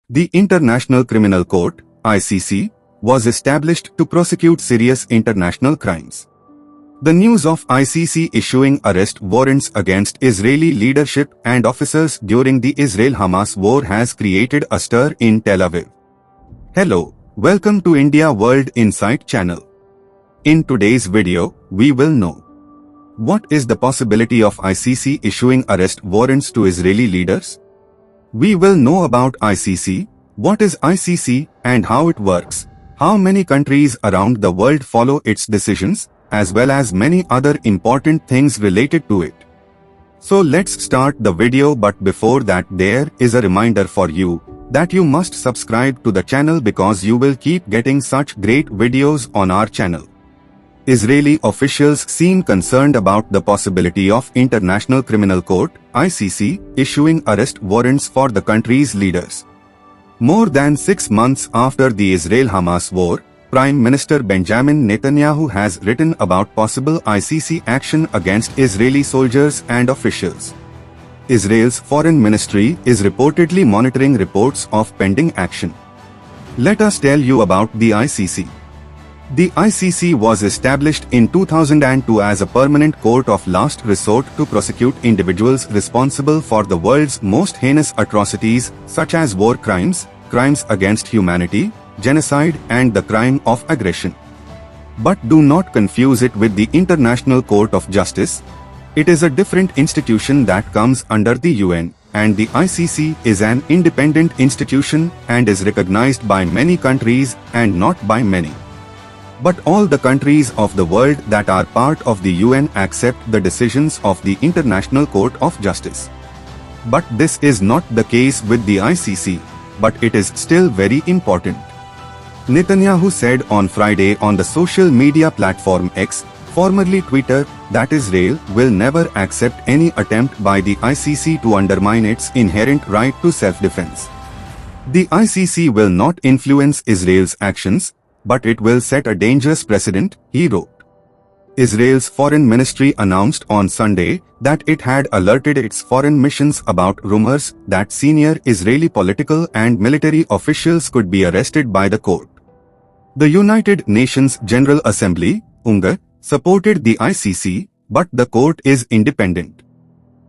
The International Criminal Court, ICC, was established to prosecute serious international crimes. The news of ICC issuing arrest warrants against Israeli leadership and officers during the Israel-Hamas war has created a stir in Tel Aviv. Hello, welcome to India World Insight channel. In today's video, we will know: what is the possibility of ICC issuing arrest warrants to Israeli leaders? We will know about ICC, what is ICC and how it works, how many countries around the world follow its decisions, as well as many other important things related to it. So let's start the video, but before that there is a reminder for you that you must subscribe to the channel because you will keep getting such great videos on our channel. Israeli officials seem concerned about the possibility of International Criminal Court, ICC, issuing arrest warrants for the country's leaders. More than 6 months after the Israel-Hamas war, Prime Minister Benjamin Netanyahu has written about possible ICC action against Israeli soldiers and officials. Israel's foreign ministry is reportedly monitoring reports of pending action. Let us tell you about the ICC. The ICC was established in 2002 as a permanent court of last resort to prosecute individuals responsible for the world's most heinous atrocities, such as war crimes, crimes against humanity, genocide, and the crime of aggression. But do not confuse it with the International Court of Justice. It is a different institution that comes under the UN, and the ICC is an independent institution and is recognized by many countries and not by many. But all the countries of the world that are part of the UN accept the decisions of the International Court of Justice. But this is not the case with the ICC, but it is still very important. Netanyahu said on Friday on the social media platform X, formerly Twitter, that Israel will never accept any attempt by the ICC to undermine its inherent right to self-defense. The ICC will not influence Israel's actions, but it will set a dangerous precedent, he wrote. Israel's foreign ministry announced on Sunday that it had alerted its foreign missions about rumors that senior Israeli political and military officials could be arrested by the court. The United Nations General Assembly, UNGA, supported the ICC, but the court is independent.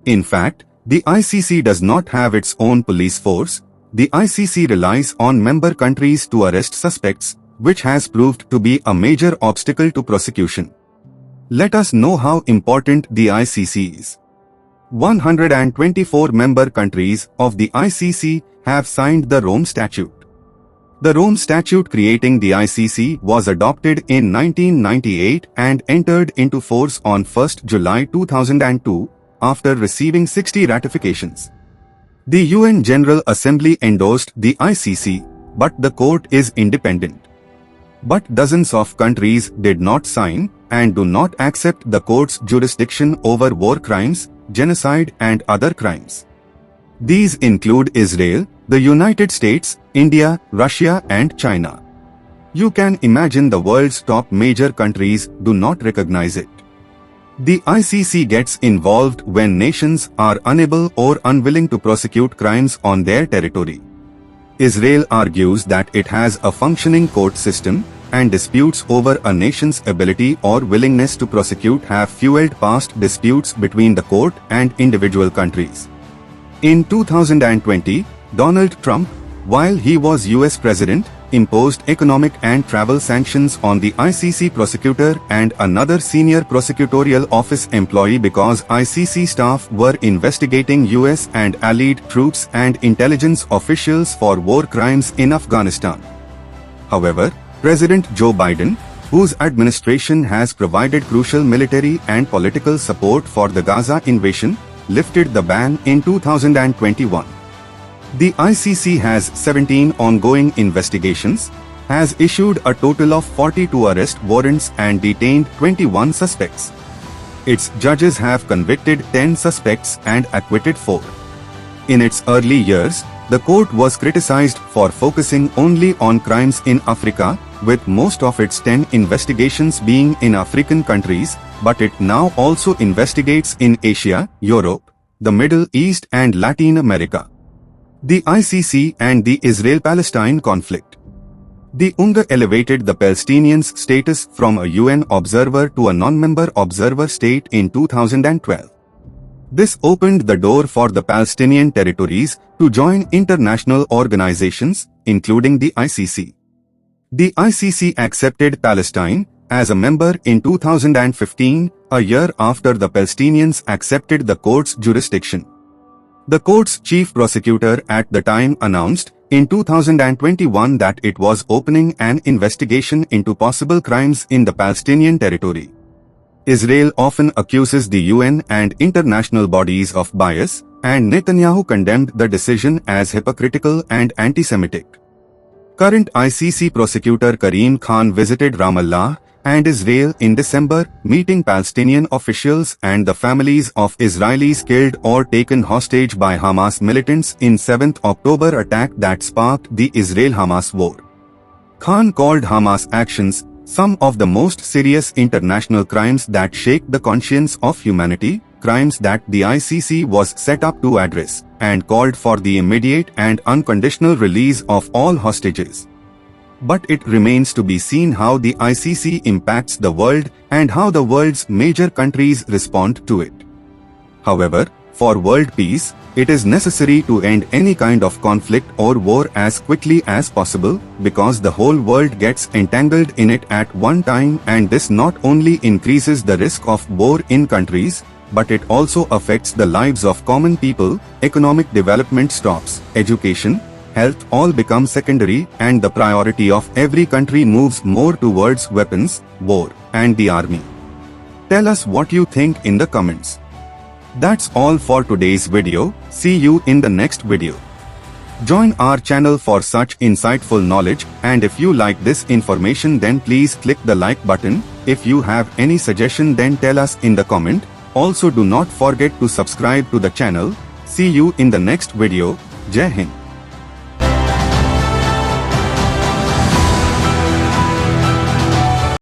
In fact, the ICC does not have its own police force. The ICC relies on member countries to arrest suspects, which has proved to be a major obstacle to prosecution. Let us know how important the ICC is. 124 member countries of the ICC have signed the Rome Statute. The Rome Statute creating the ICC was adopted in 1998 and entered into force on 1 July 2002 after receiving 60 ratifications. The UN General Assembly endorsed the ICC, but the court is independent. But dozens of countries did not sign and do not accept the court's jurisdiction over war crimes, genocide, and other crimes. These include Israel, the United States, India, Russia, and China. You can imagine the world's top major countries do not recognize it. The ICC gets involved when nations are unable or unwilling to prosecute crimes on their territory. Israel argues that it has a functioning court system, and disputes over a nation's ability or willingness to prosecute have fueled past disputes between the court and individual countries. In 2020, Donald Trump, while he was US President, imposed economic and travel sanctions on the ICC prosecutor and another senior prosecutorial office employee because ICC staff were investigating US and allied troops and intelligence officials for war crimes in Afghanistan. However, President Joe Biden, whose administration has provided crucial military and political support for the Gaza invasion, lifted the ban in 2021. The ICC has 17 ongoing investigations, has issued a total of 42 arrest warrants and detained 21 suspects. Its judges have convicted 10 suspects and acquitted 4. In its early years, the court was criticized for focusing only on crimes in Africa, with most of its 10 investigations being in African countries, but it now also investigates in Asia, Europe, the Middle East and Latin America. The ICC and the Israel-Palestine conflict. The UNGA elevated the Palestinians' status from a UN observer to a non-member observer state in 2012. This opened the door for the Palestinian territories to join international organizations, including the ICC. The ICC accepted Palestine as a member in 2015, a year after the Palestinians accepted the court's jurisdiction. The court's chief prosecutor at the time announced in 2021 that it was opening an investigation into possible crimes in the Palestinian territory. Israel often accuses the UN and international bodies of bias, and Netanyahu condemned the decision as hypocritical and anti-Semitic. Current ICC prosecutor Karim Khan visited Ramallah and Israel in December, meeting Palestinian officials and the families of Israelis killed or taken hostage by Hamas militants in 7th October attack that sparked the Israel-Hamas war. Khan called Hamas actions some of the most serious international crimes that shake the conscience of humanity, crimes that the ICC was set up to address, and called for the immediate and unconditional release of all hostages. But it remains to be seen how the ICC impacts the world and how the world's major countries respond to it. However, for world peace, it is necessary to end any kind of conflict or war as quickly as possible, because the whole world gets entangled in it at one time, and this not only increases the risk of war in countries, but it also affects the lives of common people. Economic development stops, education, health all become secondary, and the priority of every country moves more towards weapons, war, and the army. Tell us what you think in the comments. That's all for today's video. See you in the next video. Join our channel for such insightful knowledge, and if you like this information then please click the like button. If you have any suggestion then tell us in the comment. Also do not forget to subscribe to the channel. See you in the next video. Jai Hind.